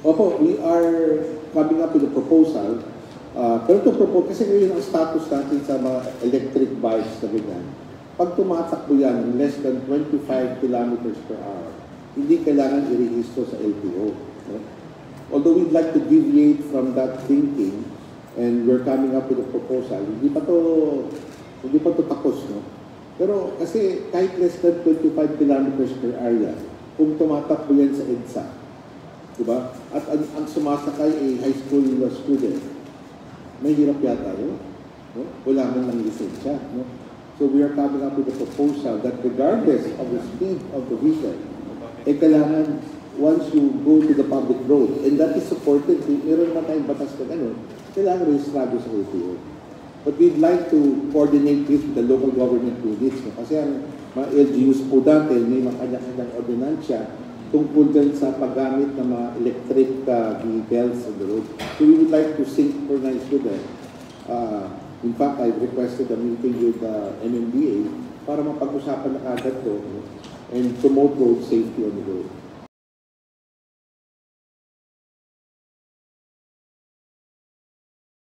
Opo, we are coming up with a proposal. Pero to propose, kasi ngayon ang status natin sa mga electric bikes na ganyan, pag tumatakbo yan in less than 25 kilometers per hour, hindi kailangan i-register sa LTO. No? Although we'd like to deviate from that thinking, and we're coming up with a proposal, hindi pa to tapos, no? Pero kasi kahit less than 25 kilometers per hour yan, kung tumatakbo yan sa EDSA, diba? At ang sumasakay ay high school student, may hirap yata yun. No? Wala man lang lisensya. No? So we are coming up with a proposal that regardless of the speed of the vehicle, kailangan once you go to the public road, and that is supported, meron naman tayong batas na gano'n, kailangan rehistrado sa LTO. But we'd like to coordinate this with the local government units. No? Kasi ang mga LGUs po dati, may mga kanya-kanyang ordinansya tungkol din sa paggamit ng mga electric vehicles on the road. So we would like to synchronize with them. In fact, I've requested a meeting with MMDA para mapag-usapan na agad to, no? And promote road safety on the road.